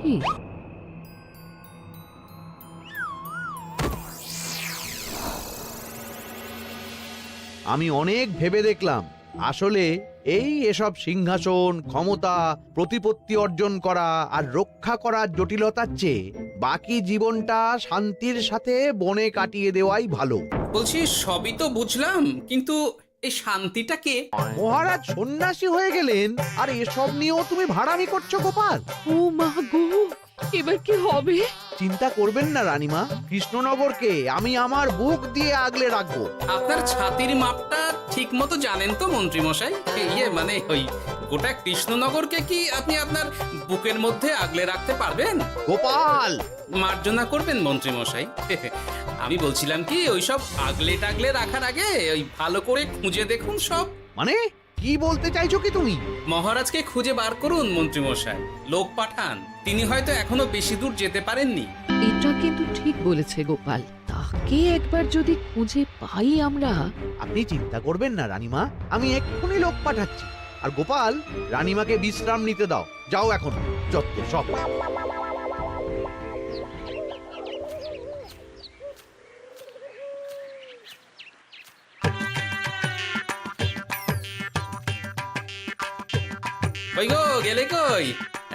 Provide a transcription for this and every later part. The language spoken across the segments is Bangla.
নাকি? আমি অনেক ভেবে দেখলাম, আসলে এসব সিংহাসন, ক্ষমতা, প্রতিপত্তি অর্জন করা আর রক্ষা করার জটিলতার চেয়ে বাকি জীবনটা শান্তির সাথে বনে কাটিয়ে দেওয়াই ভালো। বলছি সবই তো বুঝলাম, কিন্তু এই শান্তিটা কে? মহারাজ সন্ন্যাসী হয়ে গেলেন আর এসব নিয়েও তুমি ভাড়ামি করছো গোপাল? ও মা গো, এবার কি হবে? চিন্তা করবেন না রানীমা, কৃষ্ণনগরকে আমি আমার বুক দিয়ে আগলে রাখবো। আপনার ছাতির মাপটা ঠিক মতো জানেন তো মন্ত্রী মশাই? মানে ওই গোটা কৃষ্ণনগরকে কি আপনি আপনার বুকের মধ্যে আগলে রাখতে পারবেন? গোপাল! মার্জনা করবেন মন্ত্রী মশাই। আমি বলছিলাম কি, ওই সব আগলে টাগলে রাখার আগে ওই ভালো করে খুঁজে দেখুন সব। মানে কি বলতে চাইছো কি তুমি? মহারাজকে খুঁজে বার করুন মন্ত্রী মশাই, লোক পাঠান। তিনি হয়তো এখনো বেশি দূর যেতে পারেননি। এটা কিন্তু ঠিক বলেছে গোপাল, তাকে একবার যদি খুঁজে পাই আমরা। আপনি চিন্তা করবেন না রানীমা, আমি এক্ষুনি লোক পাঠাচ্ছি। আর গোপাল, রানীমাকে বিশ্রাম নিতে দাও। যাও এখন, যত সব। ওই গো, গেলে কই?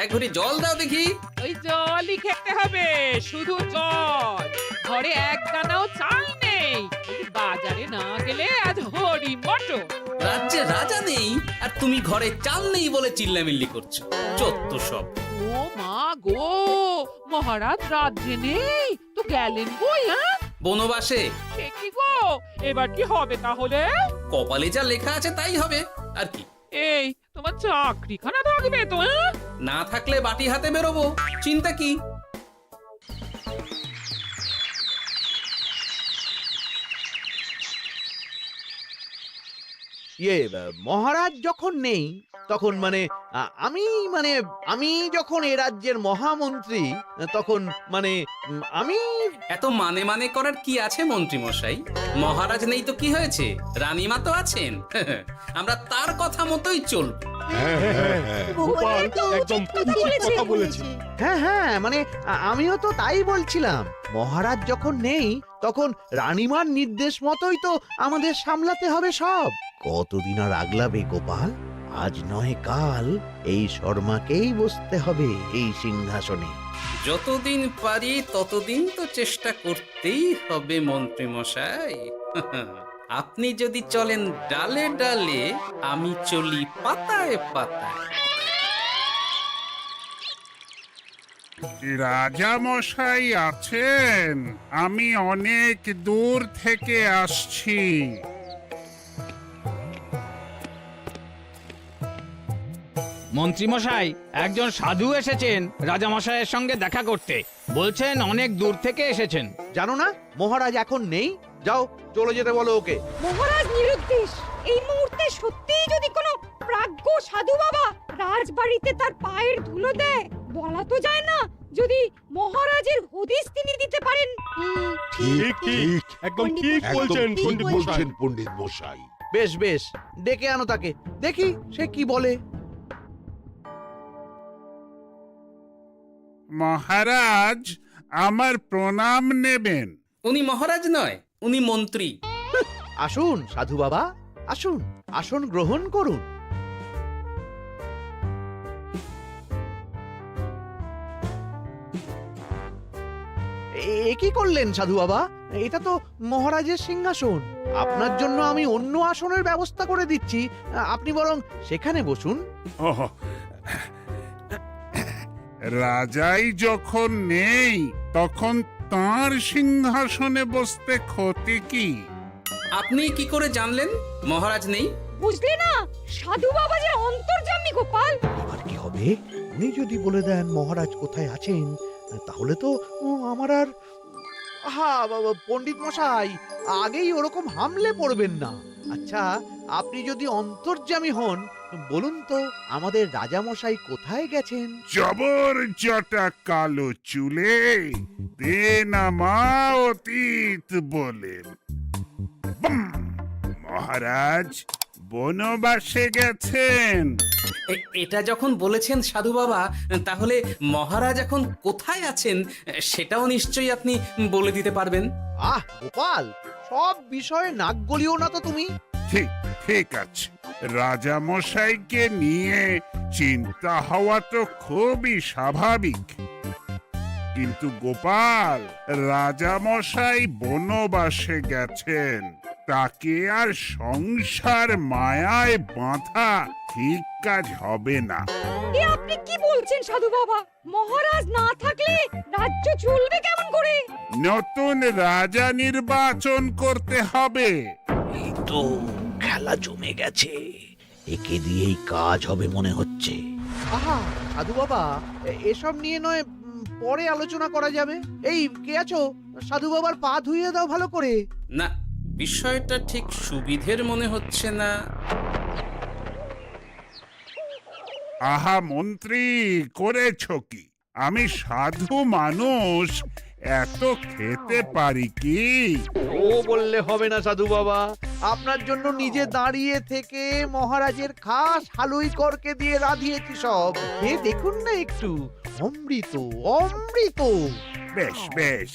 এক ঘটি জল দাও দেখি। ওই জলই খেতে হবে, শুধু জল। ঘরে এক দানাও চাল নেই। যদি বাজারে না গেলে আজ হরি মটর। রাজ্যে রাজা নেই আর তুমি ঘরে চাল নেই বলে চিল্লামিল্লি করছো। চত্ব সব। ও মা গো, মহারাজ রাজ্যে নেই তো গেলেন কই? হ্যাঁ, বনবাসে। সে কি গো, এবার কি হবে তাহলে? কপালে যা লেখা আছে তাই হবে, আর কি। এই তোমার চাকরিখানা থাকবে তো? হ্যাঁ, না থাকলে বাটি হাতে বেরোবো, চিন্তা কি? মহারাজ যখন নেই তখন আমি যখন এ রাজ্যের মহামন্ত্রী, তখন আমি এত মানে করার কি আছে মন্ত্রী মশাই? মহারাজ নেই তো কি হয়েছে, রানীমা তো আছেন। আমরা তার কথা মতোই চলব। গোপাল একদম উচিত কথা বলেছে। হ্যাঁ হ্যাঁ, আমিও তো তাই বলছিলাম। মহারাজ যখন নেই তখন রানীমার নির্দেশ মতোই তো আমাদের সামলাতে হবে সব। কতদিন আর আগলাবে গোপাল? আজ নয় কাল এই শর্মাকেই বসতে হবে এই সিংহাসনে। যতদিন পারি ততদিন তো চেষ্টা করতেই হবে মন্ত্রী মশাই। আপনি যদি চলেন ডালে ডালে, আমি চলি পাতায় পাতায়। রাজা মশাই আছেন? আমি অনেক দূর থেকে আসছি। মন্ত্রীমশাই, একজন সাধু এসেছেন রাজামশাইয়ের সঙ্গে দেখা করতে। বলছেন অনেক দূর থেকে এসেছেন। জানো না মহারাজ এখন নেই? যাও, চলে যেতে বলো ওকে। মহারাজ নিরুদ্দেশ। এই মুহূর্তে সত্যিই যদি কোনো প্রাজ্ঞ সাধু বাবা রাজবাড়িতে তার পায়ের ধুলো দেয়, বলা তো যায় না যদি মহারাজের হদিস তিনি দিতে পারেন। ঠিক ঠিক, একদম ঠিক বলছেন পণ্ডিত মশাই। বেশ বেশ, ডেকে আনো তাকে, দেখি সে কি বলে। মহারাজ, আমার প্রণাম নেবেন। উনি মহারাজ নয়, উনি মন্ত্রী। আসুন সাধু বাবা, আসুন, আসন গ্রহণ করুন। কি করলেন সাধু বাবা? এটা তো মহারাজের সিংহাসন। আপনার জন্য আমি অন্য আসনের ব্যবস্থা করে দিচ্ছি, আপনি বরং সেখানে বসুন। ওহ, রাজাই যখন নেই তখন তাঁর সিংহাসনে বসতে ক্ষতি কি? আপনি কি করে জানলেন মহারাজ নেই? বুঝলে না, সাধু বাবা যে অন্তর্যামী গোপাল। এবার কি হবে? উনি যদি বলে দেন মহারাজ কোথায় আছেন, তাহলে তো আমার আর পণ্ডিত মশাই, আগেই ওরকম হামলে পড়বেন না। আচ্ছা, আপনি যদি অন্তর্যামী হন, বলুন তো আমাদের রাজা মশাই কোথায় গেছেন? জবর জটা কালো চুলে দেনামা অতীত বলে। মহারাজ, বনবাসে গেছেন। এটা যখন বলেছেন সাধু বাবা, তাহলে মহারাজ এখন কোথায় আছেন সেটাও নিশ্চয়ই আপনি বলে দিতে পারবেন। আহ গোপাল, সব বিষয়ে নাক গলিও না তো তুমি। ঠিক ঠিক আছে, রাজা মশাইকে নিয়ে চিন্তা হওয়া তো খুবই স্বাভাবিক, কিন্তু গোপাল, রাজা মশাই বনবাসে গেছেন, তাকে আর সংসার মায়ায় বাঁধা ঠিক কাজ হবে না। এ আপনি কি বলছেন সাধু বাবা? মহারাজ না থাকলে রাজ্য চলবে কেমন করে? নতুন রাজা নির্বাচন করতে হবে। এই তো খেলা জমে গেছে, একে দিয়েই কাজ হবে মনে হচ্ছে। আহা সাধু বাবা, এসব নিয়ে নয় পরে আলোচনা করা যাবে। এই কে আছো? সাধু বাবার পা ধুইয়ে দাও ভালো করে। না, বিষয়টা ঠিক সুবিধের মনে হচ্ছে না। আহা মন্ত্রী, করেছ কি? আমি সাধু মানুষ, এত খেতে পারি কি? ও বললে হবে না সাধু বাবা, আপনার জন্য নিজে দাঁড়িয়ে থেকে মহারাজের খাস হালুই করকে দিয়ে রাঁধিয়েছি সব। খেয়ে দেখুন না একটু, অমৃত অমৃত। বেশ বেশ,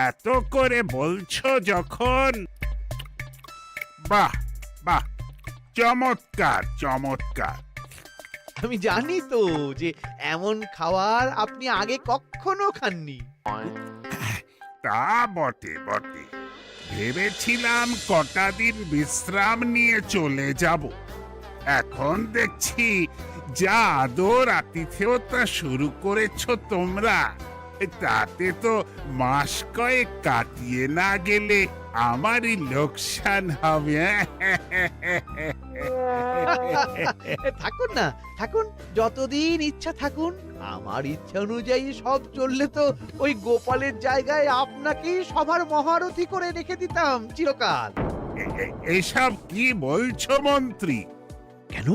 এত করে বলছো যখন, বাহ বাহ, চমৎকার চমৎকার। আমি জানি তো যে এমন খাবার আপনি আগে কখনো খাননি। তা বটে বটে, ভেবেছিলাম কটা দিন বিশ্রাম নিয়ে চলে যাব। এখন দেখছি যা আদর আতিথেয়তা শুরু করেছো তোমরা, তাতে তো মাস কয়েক কাটিয়ে না গেলে আমারই লোকসান হবে। থাকুন না, থাকুন, যতদিন ইচ্ছা থাকুন। আমার ইচ্ছা অনুযায়ী সব চললে তো ওই গোপালের জায়গায় আপনাকেই সবার মহারথী করে রেখে দিতাম চিরকাল। এসব কি বলছো মন্ত্রী? কেন,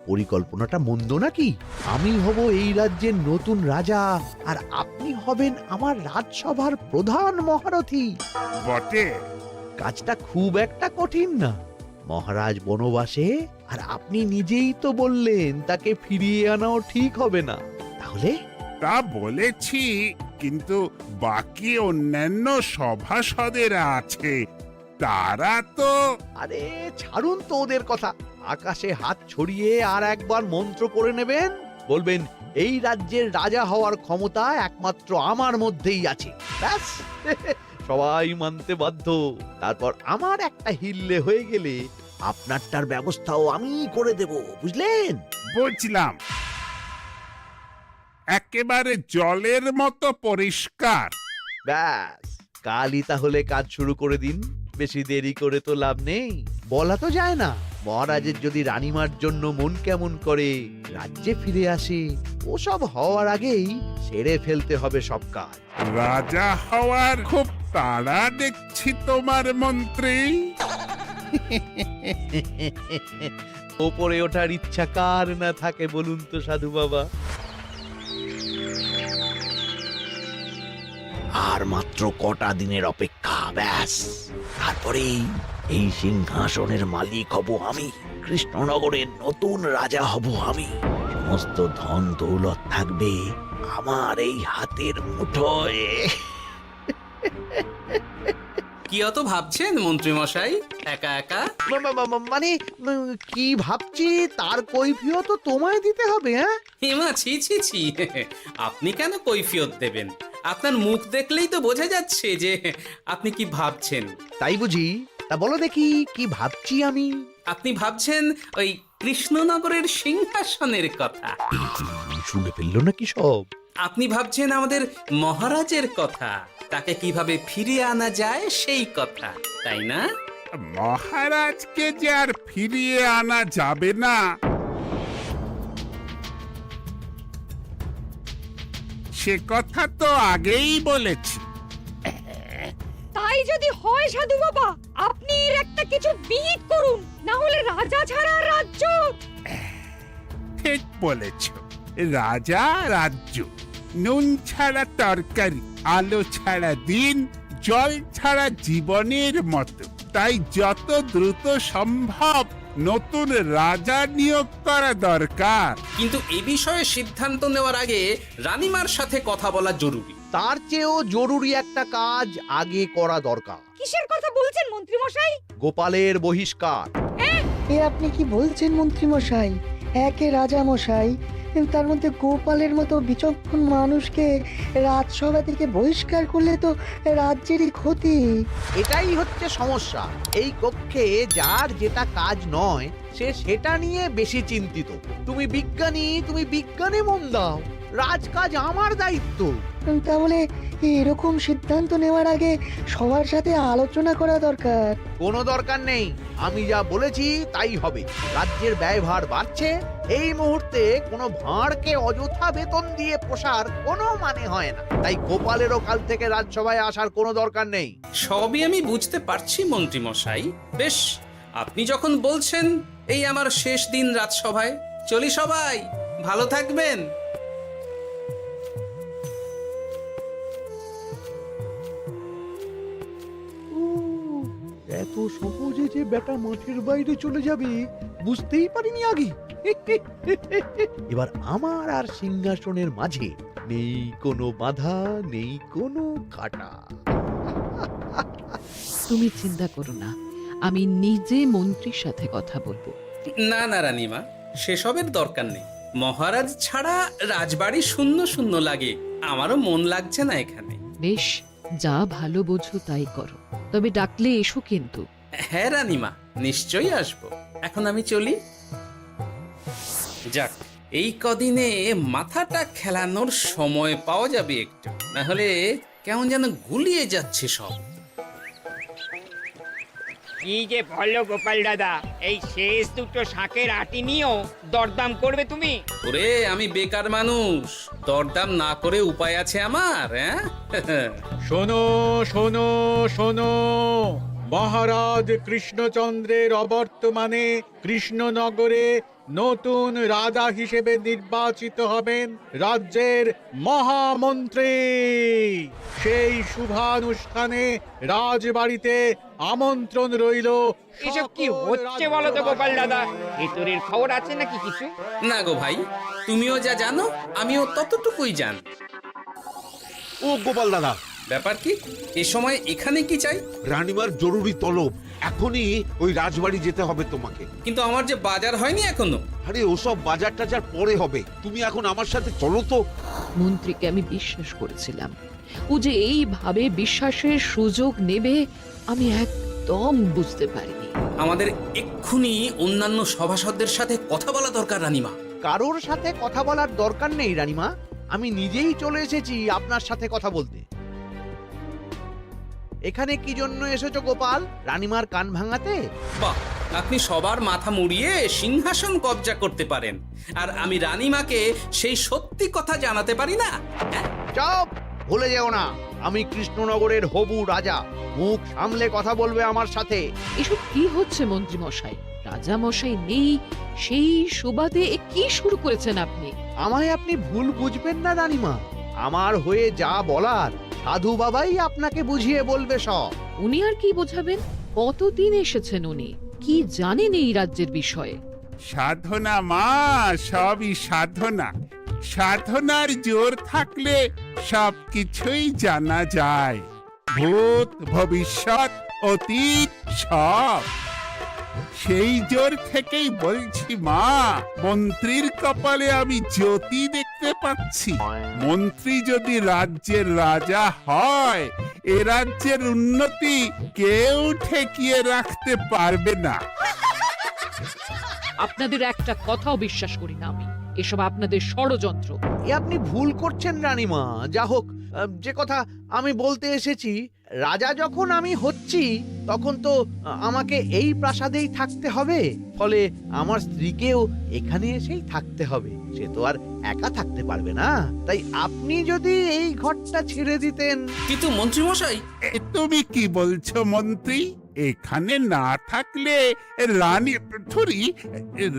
পরিকল্পনাটা মন্দ নাকি? আমি হব এই রাজ্যের নতুন রাজা, আর আপনি হবেন আমার রাজসভার প্রধান মহারথী। বটে, কাজটা খুব একটা কঠিন না। মহারাজ বনবাসে, আর আপনি নিজেই তো বললেন তাকে ফিরিয়ে আনাও ঠিক হবে না। তাহলে তা বলেছি, কিন্তু বাকি অন্যান্য সভাসদেরা আছে, তারা তো। আরে ছাড়ুন তো ওদের কথা। আকাশে হাত ছড়িয়ে আর একবার মন্ত্র পড়ে নেবেন, বলবেন এই রাজ্যের রাজা হওয়ার ক্ষমতা একমাত্র আমার মধ্যেই আছে। ব্যাস, সবাই মানতে বাধ্য। তারপর আমার একটা হিল্লে হয়ে গেলে আপনারটার ব্যবস্থাও আমি করে দেব, বুঝলেন? বুঝলাম, একেবারে জলের মতো পরিষ্কার। ব্যাস, কালই তাহলে কাজ শুরু করে দিন। বেশি দেরি করে তো লাভ নেই। বলা তো যায় না, মহারাজের যদি রানীমার জন্য মন কেমন করে, রাজ্যে ফিরে আসে, ওসব হওয়ার আগেই সেরে ফেলতে হবে সব কাজ। রাজা হওয়ার খুব তাড়া দেখছি তোমার মন্ত্রী। ওপরে ওঠার ইচ্ছা কার না থাকে বলুন তো সাধু বাবা? আর মাত্র কটা দিনের অপেক্ষা, ব্যাস, তারপরেই এই সিংহাসনের মালিক হব আমি। কৃষ্ণনগরের নতুন রাজা হব আমি। সমস্ত ধন দৌলত থাকবে আমার এই হাতের মুঠোয়। কি অত ভাবছেন মন্ত্রী মশাই একা একা? মানে কি ভাবছি তার কৈফিয়ত তো তোমায় দিতে হবে। হ্যাঁ হিমা, ছি ছি ছি, আপনি কেন কৈফিয়ত দেবেন? আপনার মুখ দেখলেই তো বোঝা যাচ্ছে যে আপনি কি ভাবছেন। তাই বুঝি? তা বলো দেখি কি ভাবছি আমি। আপনি ভাবছেন ওই কৃষ্ণনগরের সিংহাসনের কথা। শুনে ফেললো নাকি সব? আপনি ভাবছেন আমাদের মহারাজের কথা, তাকে কিভাবে ফিরিয়ে আনা যায় সেই কথা, তাই না? মহারাজকে যে আর ফিরিয়ে আনা যাবে না, সে কথা তো আগেই বলেছি। তাই যদি হয় সাধু বাবা, আপনি এর একটা কিছু বিহিত করুন, না হলে রাজা ছাড়া রাজ্য। ঠিক বলেছ, রাজা রাজ্য, নুন ছাড়া তরকারি, আলো ছাড়া দিন, জল ছাড়া জীবনের মতো। তাই যত দ্রুত সম্ভব নতুন রাজা নিয়োগ করা দরকার। কিন্তু এ বিষয়ে সিদ্ধান্ত নেওয়ার আগে রানীমার সাথে কথা বলা জরুরি। তার চেয়েও জরুরি একটা কাজ আগে করা দরকার। কিসের কথা বলছেন মন্ত্রী মশাই? গোপালের বহিষ্কার। এ আপনি কি বলছেন মন্ত্রী মশাই? একে রাজা মশাই, তার মধ্যে গোপালের মতো বিচক্ষণ মানুষকে রাজসভা থেকে বহিষ্কার করলে তো রাজ্যেরই ক্ষতি। এটাই হচ্ছে সমস্যা। এই কক্ষে যার যেটা কাজ নয় সে সেটা নিয়ে বেশি চিন্তিত। তুমি বিজ্ঞানী, তুমি বিজ্ঞানে মন দাও, রাজকাজ আমার দায়িত্ব। তাহলে এরকম সিদ্ধান্ত নেওয়ার আগে সবার সাথে আলোচনা করা দরকার। কোনো দরকার নেই, আমি যা বলেছি তাই হবে। রাজ্যের ব্যয়ভার বাড়ছে, এই মুহূর্তে কোনো ভাঁড়কে অযথা বেতন দিয়ে পোষার কোনো মানে হয় না। তাই গোপালেরও কাল থেকে রাজসভায় আসার কোনো দরকার নেই। সবই আমি বুঝতে পারছি মন্ত্রী মশাই। বেশ, আপনি যখন বলছেন, এই আমার শেষ দিন রাজসভায়, চলি সবাই, ভালো থাকবেন। এত সহজে যে বেটা মাঠের বাইরে চলে যাবে বুঝতেই পারিনি আগে। এবার আমার আর সিংহাসনের মাঝে নেই কোনো বাধা, নেই কোনো কাটা। তুমি চিন্তা করো না, আমি নিজে মন্ত্রীর সাথে কথা বলবো। না না রানীমা, সেসবের দরকার নেই। মহারাজ ছাড়া রাজবাড়ি শূন্য শূন্য লাগে, আমারও মন লাগছে না এখানে। বেশ, যা ভালো বোঝো তাই করো, তবে ডাকলে এসো কিন্তু। হ্যাঁ রানীমা, নিশ্চয়ই আসবো। এখন আমি চলি। যাক, এই কদিনে মাথাটা খেলানোর সময় পাওয়া যাবে একটু, না হলে কেমন যেন গুলিয়ে যাচ্ছে সব। কি যে বলো গোপাল দাদা, এই শেষ দুটো শাঁখের আটি নিয়েও দরদাম করবে তুমি? ওরে, আমি বেকার মানুষ, দরদাম না করে উপায় আছে আমার? হ্যাঁ শোনো শোনো শোনো, মহারাজ কৃষ্ণচন্দ্রের অবর্তমানে কৃষ্ণনগরে নতুন রাজা হিসেবে নির্বাচিত হবেন রাজ্যের মহামন্ত্রী। সেই শুভানুষ্ঠানে রাজবাড়িতে আমন্ত্রণ রইল। এসব কি হচ্ছে বলো তো গোপাল দাদা? ভেতরের খবর আছে নাকি কিছু? না গো ভাই, তুমিও যা জানো আমিও ততটুকুই জানি। ও গোপাল দাদা, ব্যাপার কি? এ সময় এখানে কি চাই? রানীমার জরুরি তলব, এখনই ওই রাজবাড়ি যেতে হবে তোমাকে। কিন্তু আমার যে বাজার হয়নি এখনো। আরে ওসব বাজার টাজার পরে হবে, তুমি এখন আমার সাথে চলো তো। মন্ত্রীকে আমি বিশ্বাস করেছিলাম, ও যে এইভাবে বিশ্বাসের সুযোগ নেবে আমি একদম বুঝতে পারিনি। আমাদের এক্ষুনি অন্যান্য সভাসদদের সাথে কথা বলা দরকার রানীমা। কারোর সাথে কথা বলার দরকার নেই রানীমা, আমি নিজেই চলে এসেছি আপনার সাথে কথা বলতে। এখানে কি জন্য এসেছো গোপাল? রানীমার কান ভাঙাতে? বাহ, আপনি সবার মাথা মুড়িয়ে সিংহাসন কবজা করতে পারেন, আর আমি রানীমাকে সেই সত্যি কথা জানাতে পারি না? চুপ! ভুলে যেও না, আমি কৃষ্ণনগরের হবু রাজা। মুখ সামলে কথা বলবে আমার সাথে। এসব কি হচ্ছে মন্ত্রী মশাই? রাজা মশাই নেই, সেই সুবাদে এ কি শুরু করেছেন আপনি? আমায় আপনি ভুল বুঝবেন না রানীমা, আমার হয়ে যা বলার সাধু বাবাই আপনাকে বুঝিয়ে বলবে সব। উনি আর কি বোঝাবেন? কতদিন এসেছেন উনি, কি জানেন এই রাজ্যের বিষয়ে? সাধনা মা, সবই সাধনা। সাধনার জোর থাকলে সবকিছুই জানা যায়, ভূত ভবিষ্যৎ অতীত সব। সেই জোর থেকেই বলছি মা, মন্ত্রীর কপালে আমি জ্যোতি দেখতে পাচ্ছি। মন্ত্রী যদি রাজ্যের রাজা হয়, এ রাজ্যের উন্নতি কেউ ঠেকিয়ে রাখতে পারবে না। আপনাদের একটা কথাও বিশ্বাস করি না আমি, এসব আপনাদের ষড়যন্ত্র। এ আপনি ভুল করছেন রানীমা। যা হোক, যে কথা আমি বলতে এসেছি, রাজা যখন আমি হচ্ছি তখন তো আমাকে এই প্রাসাদেই থাকতে হবে, ফলে আমার স্ত্রীকেও এখানে এসেই থাকতে হবে। সে তো আর একা থাকতে পারবে না, তাই আপনি যদি এই ঘরটা ছেড়ে দিতেন। কিন্তু মন্ত্রী মশাই, তুমি কি বলছো মন্ত্রী? এখানে না থাকলে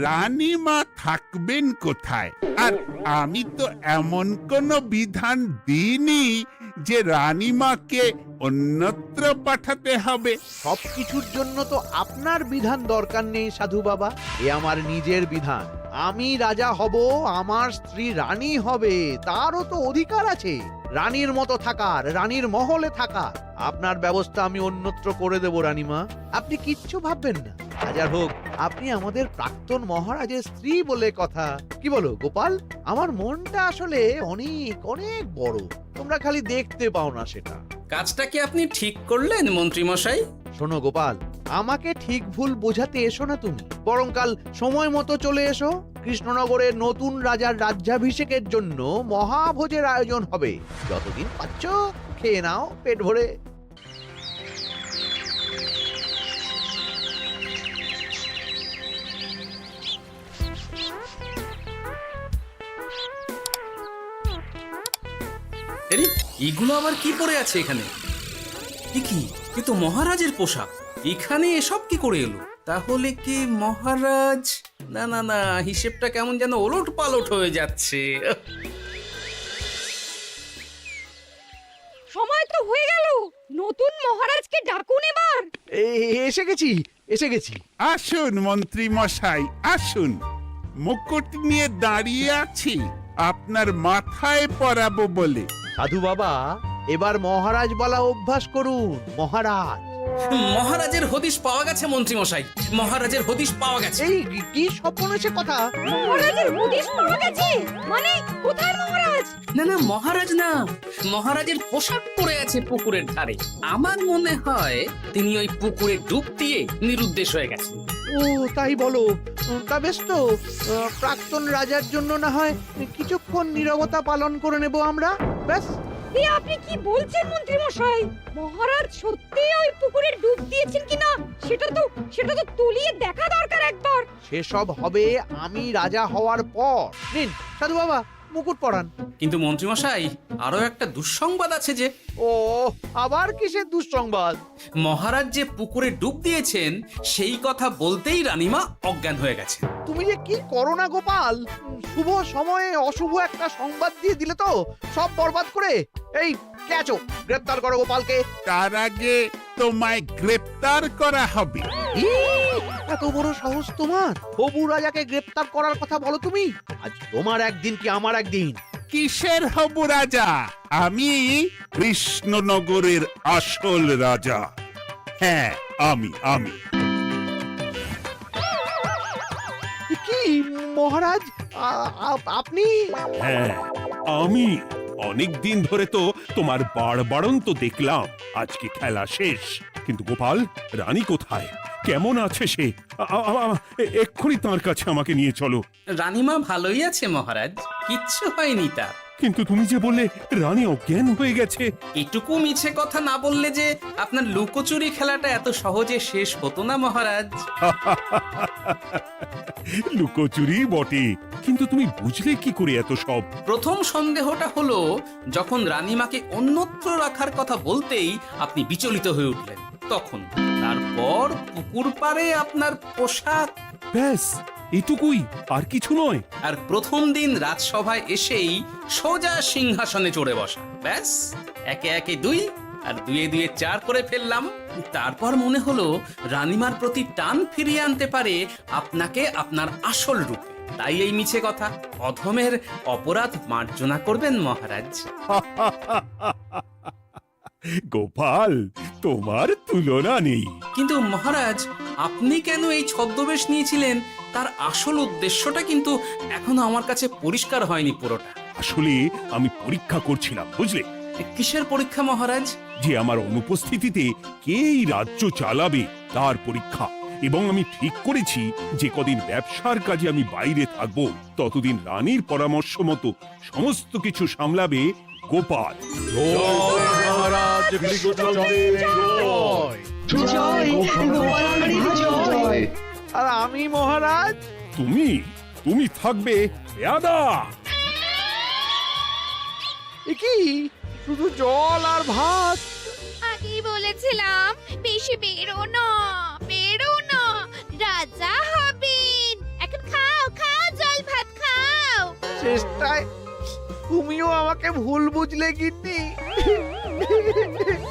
রানীমা থাকবেন কোথায়? আর আমি তো এমন কোন বিধান দিইনি যে রানীমাকে অন্যত্র পাঠাতে হবে? সবকিছুর জন্য তো আপনার বিধান দরকার নেই সাধু বাবা, এ আমার নিজের বিধান। আমি রাজা হব, আমার স্ত্রী রানী হবে, তারও তো অধিকার আছে রানীর মতো থাকার, রানীর মহলে থাকার। আপনার ব্যবস্থা আমি অন্যত্র করে দেব রানীমা, আপনি কিচ্ছু ভাববেন না। হাজার হোক আপনি আমাদের প্রাক্তন মহারাজের স্ত্রী বলে কথা। কি বলো গোপাল? আমার মনটা আসলে অনেক অনেক বড়, তোমরা খালি দেখতে পাও না সেটা। কাজটা কি আপনি ঠিক করলেন মন্ত্রী মশাই? শোনো গোপাল, আমাকে ঠিক ভুল বোঝাতে এসো না তুমি, বরং কাল সময় মতো চলে এসো। কৃষ্ণনগরের নতুন রাজার রাজ্যাভিষেকের জন্য মহাভোজের আয়োজন হবে। যতদিন পাচ্ছ খেয়ে নাও পেট ভরে। আরে এগুলো আবার কি পরে আছে এখানে? কি এ তো মহারাজের পোশাক, এখানে এসব কি করে এলো? তাহলে কি মহারাজ? না না না, হিসেবটা কেমন যেন ওলট পালট হয়ে যাচ্ছে। সময় তো হয়ে গেল, নতুন মহারাজকে ডাকুন এবার। এসে গেছি এসে গেছি। আসুন মন্ত্রী মশাই, আসুন। মুকুট নিয়ে দাঁড়িয়ে আছি আপনার মাথায় পরাবো বলে। সাধু বাবা, এবার মহারাজ বলা অভ্যাস করুন। মহারাজ। মহারাজের হদিশ পাওয়া গেছে মন্ত্রী মশাই, মহারাজের হদিশ পাওয়া গেছে। এই কি স্বপ্ন এসে কথা? মহারাজের হদিশ পাওয়া গেছে মানে কোথায় মহারাজ? না না, মহারাজ না, মহারাজের পোশাক পরে আছে পুকুরের ধারে। আমার মনে হয় তিনি ওই পুকুরে ডুব দিয়ে নিরুদ্দেশ হয়ে গেছেন। ও তাই বলো? তা বেশ তো, প্রাক্তন রাজার জন্য না হয় কিছুক্ষণ নীরবতা পালন করে নেব আমরা, ব্যাস। এ আপনি কি বলছেন মন্ত্রী মশাই? মহারাজ সত্যি ওই পুকুরে ডুব দিয়েছেন কিনা সেটা তো তুলিয়ে দেখা দরকার একবার। সেসব হবে আমি রাজা হওয়ার পর। নিন সাধু বাবা, মুকুট পরান। কিন্তু মন্ত্রী মশাই, আরো একটা দুঃসংবাদ আছে যে। ও আবার কিসের দুঃসংবাদ? মহারাজ যে পুকুরে ডুব দিয়েছেন সেই কথা বলতেই রানীমা অজ্ঞান হয়ে গেছে। তুমি যে কি করো না গোপাল, শুভ সময়ে অশুভ একটা সংবাদ দিয়ে দিলে তো সব বরবাদ করে। এই কে আছো? গ্রেপ্তার করো গোপালকে। তার আগে তোমায় গ্রেপ্তার করা হবে। এত বড় সাহস তোমার? হবু রাজাকে গ্রেপ্তার করার কথা বলো তুমি? আজ তোমার একদিন কি আমার একদিন। কিসের হবু রাজা? আমি কৃষ্ণনগরের আসল রাজা। হ্যাঁ, আমি। কি মহারাজ, আপনি? হ্যাঁ, আমি অনেক দিন ধরে তো তোমার বাড়বাড়ন্ত দেখলাম। আজকে খেলা শেষ, কিন্তু গোপাল, রানী কোথায়? কেমন আছে সে? এক্ষুনি তার কাছে আমাকে নিয়ে চলো। রানীমা ভালোই আছে মহারাজ, কিচ্ছু হয়নি তার। কিন্তু তুমি যে বললে রানী অজ্ঞান হয়ে গেছে। এটুকু মিছে কথা না বললে যে আপনার লুকোচুরি খেলাটা এত সহজে শেষ হতো না মহারাজ। লুকোচুরি বটে, কিন্তু তুমি বুঝলে কি করে এত সব? প্রথম সন্দেহটা হলো যখন রানীমাকে অন্যত্র রাখার কথা বলতেই আপনি বিচলিত হয়ে উঠলেন, তখন। তারপর পুকুর পাড়ে আপনার পোশাক। ব্যাস এটুকুই, আর কিছু নয়। আর প্রথম দিন রাজসভায় এসেই সোজা সিংহাসনে চড়ে বসা, ব্যাস। একে একে 2 আর 2 এ 2 4 করে ফেললাম। তারপর মনে হলো রানীমার প্রতি টান ফিরিয়ে আনতে পারে আপনাকে আপনার আসল রূপে। তাই এই মিছে কথা। অধমের অপরাধ মার্জনা করবেন মহারাজ। গোপাল, তোমার তুলনা নেই। কিন্তু মহারাজ, আপনি কেন এই ছদ্মবেশ নিয়েছিলেন তার আসল উদ্দেশ্যটা কিন্তু এখনো আমার কাছে পরিষ্কার হয়নি পুরোটা। আসলে আমি পরীক্ষা করছিলাম, বুঝলে? কিসের পরীক্ষা মহারাজ? যে আমার অনুপস্থিতিতে কে এই রাজ্য চালাবে তার পরীক্ষা। এবং আমি ঠিক করেছি যে কদিন ব্যবসার কাজে আমি বাইরে থাকব, ততদিন রানীর পরামর্শ মতো সমস্ত কিছু সামলাবে গোপাল। আর আমি মহারাজ? তুমি থাকবে পেয়াদা। কি শুধু জল আর ভাত? আগেই বলেছিলাম বেশি বেরো না, রাজা হবেন। এখন খাও জল ভাত খাও। চেষ্টায় তুমিও আমাকে ভুল বুঝলে গিন্নি। গেছে